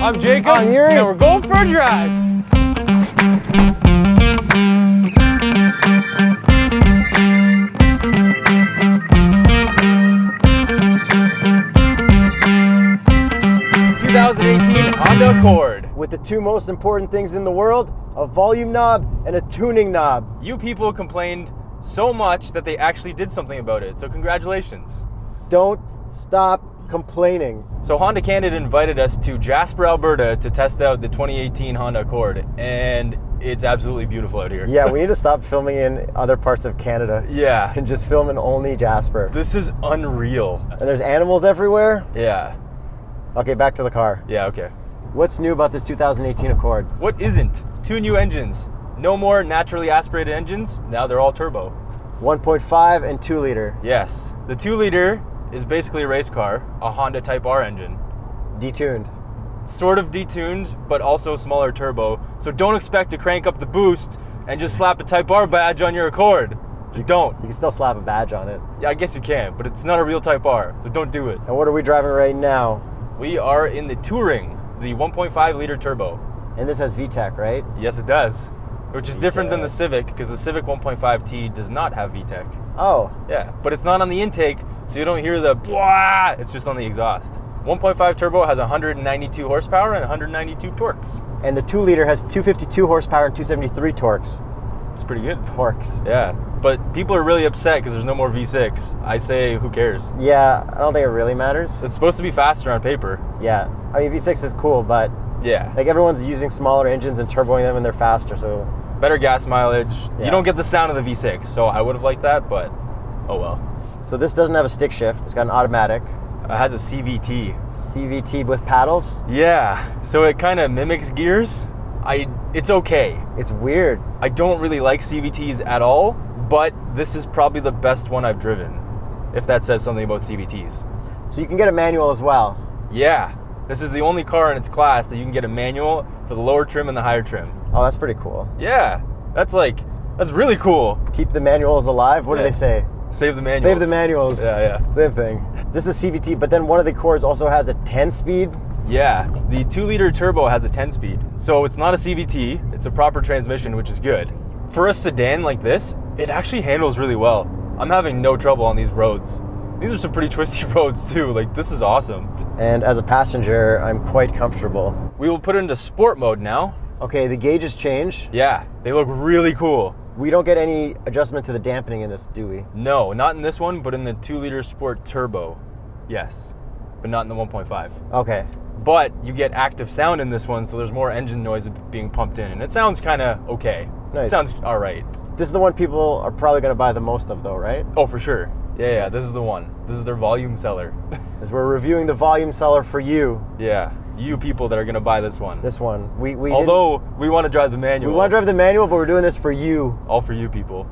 I'm Jakub. I'm Yuri. And we're going for a drive. Honda Accord. With the two most important things in the world, a volume knob and a tuning knob. You people complained so much that they actually did something about it, so congratulations. Don't stop complaining. So Honda Canada invited us to Jasper, Alberta to test out the 2018 Honda Accord, and it's absolutely beautiful out here. Yeah, we need to stop filming in other parts of Canada. Yeah. And just film in only Jasper. This is unreal. And there's animals everywhere. Yeah. Okay, back to the car. Yeah, okay. What's new about this 2018 Accord? What isn't? 2 new engines. No more naturally aspirated engines. Now they're all turbo. 1.5 and 2 liter. Yes. The 2 liter is basically a race car, a Honda Type R engine. Detuned. Sort of detuned, but also smaller turbo. So don't expect to crank up the boost and just slap a Type R badge on your Accord. Just don't. You can still slap a badge on it. Yeah, I guess you can, but it's not a real Type R, so don't do it. And what are we driving right now? We are in the Touring, the 1.5 liter turbo. And this has VTEC, right? Yes, it does. Which is different than the VTEC. Civic, because the Civic 1.5T does not have VTEC. Oh. Yeah, but it's not on the intake, so you don't hear the blah, it's just on the exhaust. 1.5 turbo has 192 horsepower and 192 torques. And the 2 liter has 252 horsepower and 273 torques. It's pretty good. Torques. Yeah, but people are really upset because there's no more V6. I say, who cares? Yeah, I don't think it really matters. It's supposed to be faster on paper. Yeah, I mean V6 is cool, but Yeah. like everyone's using smaller engines and turboing them and they're faster, so. Better gas mileage. Yeah. You don't get the sound of the V6, so I would have liked that, but oh well. So this doesn't have a stick shift, it's got an automatic. It has a CVT. CVT with paddles. Yeah, so it kind of mimics gears. It's okay. It's weird. I don't really like CVTs at all, but this is probably the best one I've driven, if that says something about CVTs. So you can get a manual as well. Yeah, this is the only car in its class that you can get a manual for the lower trim and the higher trim. Oh, that's pretty cool. Yeah, that's really cool. Keep the manuals alive. What do Yeah. they say? Save the manuals. Save the manuals. Yeah. Same thing. This is CVT, but then one of the Accords also has a 10-speed. Yeah, the 2 liter turbo has a 10-speed. So it's not a CVT, it's a proper transmission, which is good. For a sedan like this, it actually handles really well. I'm having no trouble on these roads. These are some pretty twisty roads too, like this is awesome. And as a passenger, I'm quite comfortable. We will put it into sport mode now. Okay, the gauges change. Yeah, they look really cool. We don't get any adjustment to the dampening in this, do we? No, not in this one, but in the 2 liter sport turbo. Yes, but not in the 1.5. Okay. But you get active sound in this one, so there's more engine noise being pumped in, and it sounds kind of okay. Nice. It sounds all right. This is the one people are probably going to buy the most of, though, right? Oh, for sure. Yeah, this is the one. This is their volume seller. As we're reviewing the volume seller for you. Yeah, you people that are going to buy this one. This one. We Although we want to drive the manual. we want to drive the manual, but we're doing this for you. All for you people.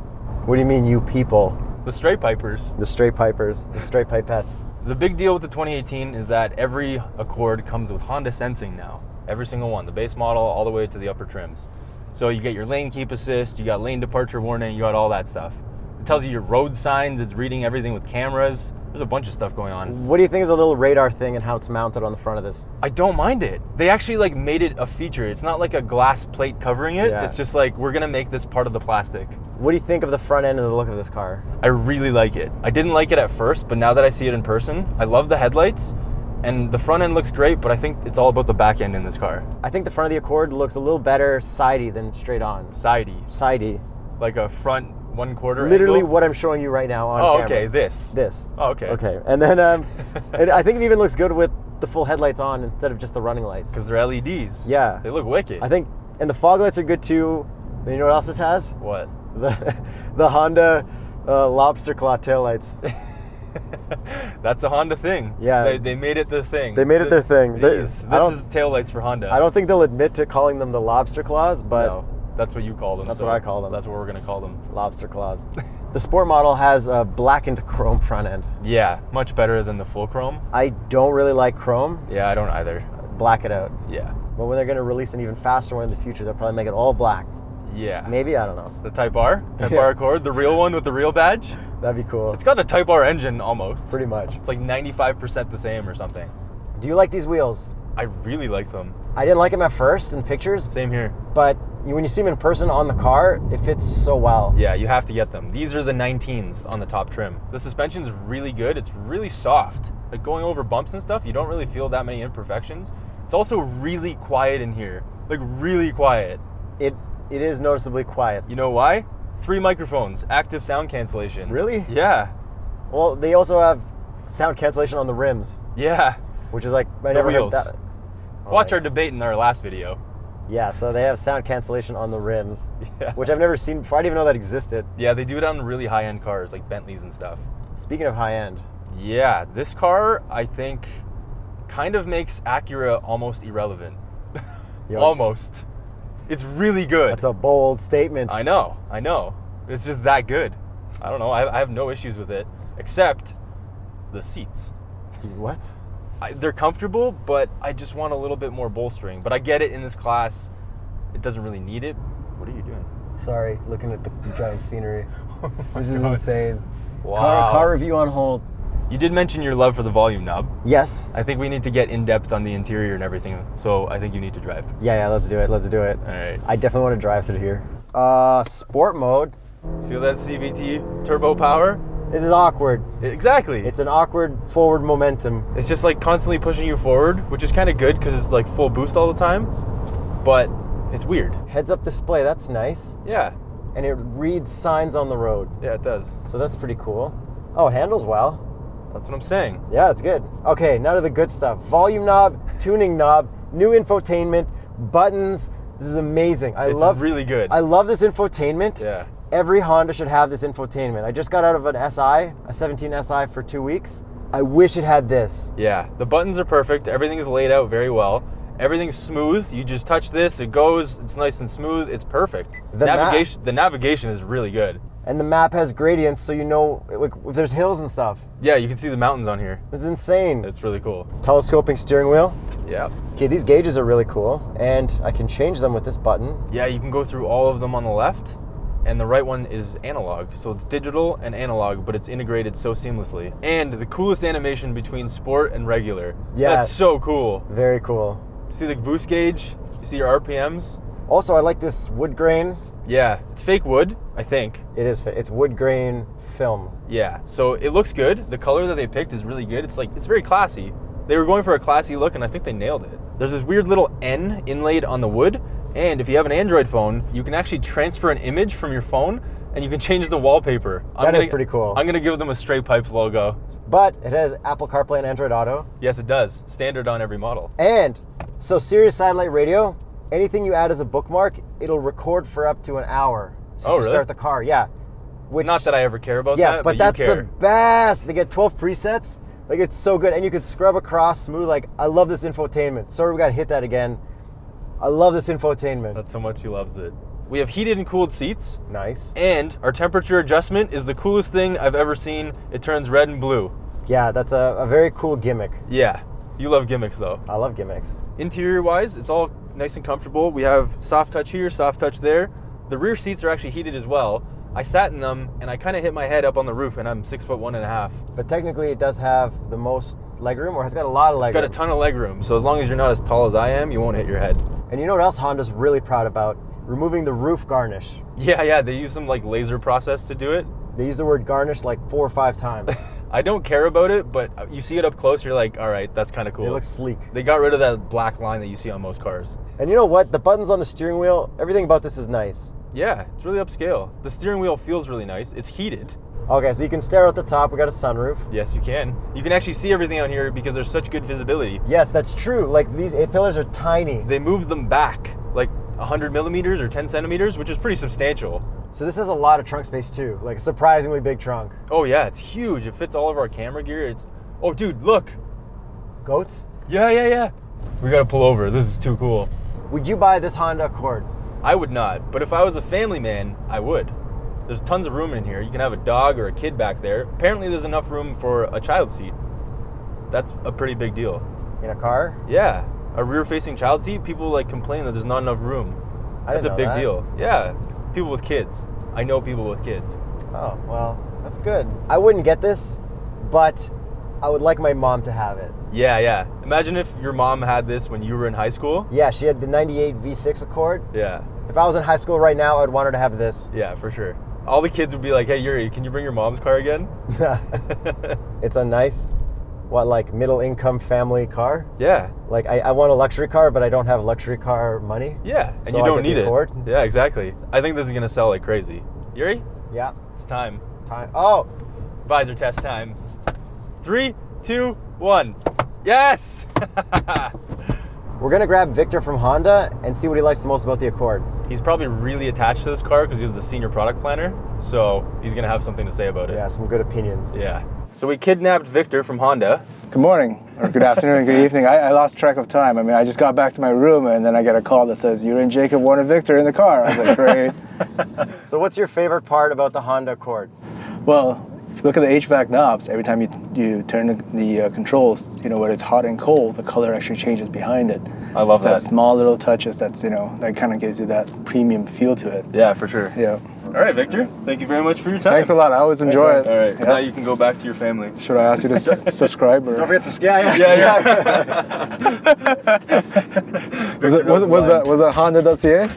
What do you mean, you people? The TheStraightPipers. The straight pipers, the straight pipettes. The big deal with the 2018 is that every Accord comes with Honda sensing now. Every single one, the base model all the way to the upper trims. So you get your lane keep assist, you got lane departure warning, you got all that stuff. It tells you your road signs, it's reading everything with cameras. There's a bunch of stuff going on. What do you think of the little radar thing and how it's mounted on the front of this? I don't mind it. They actually made it a feature. It's not like a glass plate covering it. Yeah. It's just like, we're gonna make this part of the plastic. What do you think of the front end and the look of this car? I really like it. I didn't like it at first, but now that I see it in person, I love the headlights, and the front end looks great, but I think it's all about the back end in this car. I think the front of the Accord looks a little better sidey than straight on. Sidey. Sidey. Like a front 1/4 Literally angle. what I'm showing you right now on Oh, camera. okay, this. This. Oh, okay. Okay, and then and I think it even looks good with the full headlights on instead of just the running lights. Because they're LEDs. Yeah. They look wicked. I think, and the fog lights are good too. And you know what else this has? What? The Honda lobster claw taillights. That's a Honda thing. Yeah. They made it the thing. They made it their thing. This is taillights for Honda. I don't think they'll admit to calling them the lobster claws, but No, that's what you call them. That's so what I call them. That's what we're going to call them. lobster claws. The sport model has a blackened chrome front end. Yeah, much better than the full chrome. I don't really like chrome. Yeah, I don't either. Black it out. Yeah. But when they're going to release an even faster one in the future, they'll probably make it all black. Yeah. Maybe, I don't know. The Type R? Type R Accord, the real one with the real badge? That'd be cool. It's got a Type R engine almost. Pretty much. It's like 95% the same or something. Do you like these wheels? I really like them. I didn't like him at first in pictures, Same here. but when you see him in person on the car, it fits so well. Yeah, you have to get them. These are the 19s on the top trim. The suspension's really good. It's really soft. Like going over bumps and stuff, you don't really feel that many imperfections. It's also really quiet in here. Like really quiet. It is noticeably quiet. You know why? 3 microphones, active sound cancellation. Really? Yeah. Well, they also have sound cancellation on the rims, Yeah. which is like, I The never wheels. heard that. Watch our debate in our last video. Yeah, so they have sound cancellation on the rims, Yeah. which I've never seen before. I didn't even know that existed. Yeah, they do it on really high-end cars like Bentleys and stuff. Speaking of high end, Yeah, this car, I think, kind of makes Acura almost irrelevant. Yo. Almost. It's really good. that's a bold statement. I know. It's just that good. I don't know. I have no issues with it, except the seats. What? They're comfortable, but I just want a little bit more bolstering. But I get it in this class. It doesn't really need it. What are you doing? Sorry, looking at the giant scenery. This is God. insane. Wow. Car review on hold. You did mention your love for the volume knob. Yes. I think we need to get in depth on the interior and everything. So I think you need to drive. Yeah, let's do it. All right. I definitely want to drive through here. Sport mode. Feel that CVT turbo power? This is awkward. Exactly. It's an awkward forward momentum. It's just like constantly pushing you forward, which is kind of good because it's like full boost all the time. But it's weird. Heads-up display, that's nice. Yeah. And it reads signs on the road. Yeah, it does. So that's pretty cool. Oh, it handles well. That's what I'm saying. Yeah, it's good. Okay, now to the good stuff. Volume knob, tuning knob, new infotainment, buttons. This is amazing. It's really good. I love this infotainment. Yeah. Every Honda should have this infotainment. I just got out of an SI, a 17 SI for 2 weeks. I wish it had this. Yeah. The buttons are perfect. Everything is laid out very well. Everything's smooth. You just touch this, it goes. It's nice and smooth. It's perfect. The navigation is really good. And the map has gradients, so you know if there's hills and stuff. Yeah, you can see the mountains on here. This is insane. It's really cool. Telescoping steering wheel. Yeah. Okay, these gauges are really cool, and I can change them with this button. Yeah, you can go through all of them on the left, and the right one is analog. So it's digital and analog, but it's integrated so seamlessly. And the coolest animation between sport and regular. Yeah. That's so cool. Very cool. See the boost gauge? You see your RPMs? Also, I like this wood grain. Yeah, it's fake wood, I think. It's wood grain film. Yeah, so it looks good. The color that they picked is really good. It's very classy. They were going for a classy look, and I think they nailed it. There's this weird little N inlaid on the wood, and if you have an Android phone, you can actually transfer an image from your phone, and you can change the wallpaper. That is pretty cool. I'm gonna give them a TheStraightPipes logo. But it has Apple CarPlay and Android Auto. Yes, it does. Standard on every model. And so Sirius Satellite Radio, anything you add as a bookmark, it'll record for up to an hour since you really? start the car. Yeah. Which, Not that I ever care about yeah, that, but you that's care. the best. They get 12 presets. Like, it's so good. And you can scrub across smooth. Like, I love this infotainment. Sorry we got to hit that again. I love this infotainment. That's how much he loves it. We have heated and cooled seats, Nice. and our temperature adjustment is the coolest thing I've ever seen. It turns red and blue. Yeah, that's a very cool gimmick. Yeah, you love gimmicks though. I love gimmicks. Interior wise, it's all nice and comfortable. We have soft touch here, soft touch there. The rear seats are actually heated as well. I sat in them and I kind of hit my head up on the roof, and I'm 6'1.5". But technically it does have the most legroom, or it's got a lot of legroom. It's got a ton of leg room, so as long as you're not as tall as I am, you won't hit your head. And you know what else Honda's really proud about? Removing the roof garnish. Yeah, they use some like laser process to do it. They use the word garnish like 4 or 5 times. I don't care about it, but you see it up close, you're like, all right, that's kind of cool. It looks sleek. They got rid of that black line that you see on most cars. And you know what? The buttons on the steering wheel, everything about this is nice. Yeah, it's really upscale. The steering wheel feels really nice. It's heated. Okay, so you can stare out the top. We got a sunroof. Yes, you can. You can actually see everything out here because there's such good visibility. Yes, that's true. Like, these A-pillars are tiny. They moved them back like 100 millimeters or 10 centimeters, which is pretty substantial. So this has a lot of trunk space too. Like, a surprisingly big trunk. Oh yeah, it's huge. It fits all of our camera gear. Oh dude, look. Goats? Yeah. We gotta pull over. This is too cool. Would you buy this Honda Accord? I would not, but if I was a family man, I would. There's tons of room in here. You can have a dog or a kid back there. Apparently there's enough room for a child seat. That's a pretty big deal. In a car? Yeah, a rear-facing child seat, people like complain that there's not enough room. That's a big deal. Yeah, people with kids. I know people with kids. Oh, well, that's good. I wouldn't get this, but I would like my mom to have it. Yeah. Imagine if your mom had this when you were in high school. Yeah, she had the 98 V6 Accord. Yeah. If I was in high school right now, I'd want her to have this. Yeah, for sure. All the kids would be like, hey, Yuri, can you bring your mom's car again? It's a nice, like middle income family car. Yeah. Like I want a luxury car, but I don't have luxury car money. Yeah, and So you I don't get the need it. Accord. Yeah, exactly. I think this is going to sell like crazy. Yuri, Yeah. it's time. Oh, Visor test time. 3, 2, 1. Yes! we're gonna grab Victor from Honda and see what he likes the most about the Accord. He's probably really attached to this car because he's the senior product planner, so he's going to have something to say about it. Yeah, some good opinions. Yeah. So we kidnapped Victor from Honda. Good morning, or good afternoon, good evening. I lost track of time. I mean, I just got back to my room and then I get a call that says, Yuri and Jakub wanted Victor in the car. I was like, great. So what's your favorite part about the Honda Accord? Well, if you look at the HVAC knobs, every time you turn the controls, whether it's hot and cold, the color actually changes behind it. I love It's that. small little touches that's, that kind of gives you that premium feel to it. Yeah, for sure. Yeah. All right, Victor. Thank you very much for your time. Thanks a lot. I always enjoy it. All right. Yeah. Now you can go back to your family. Should I ask you to subscribe? Or? Don't forget to yeah. Was that Honda.ca?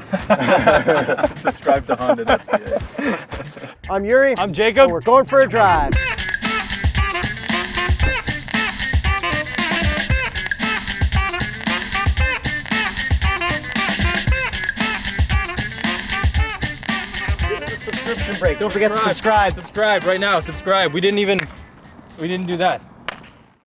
Subscribe to Honda.ca. I'm Yuri. I'm Jakub. And we're going for a drive. This is a subscription break. Don't forget to subscribe. Subscribe right now. Subscribe. We didn't do that.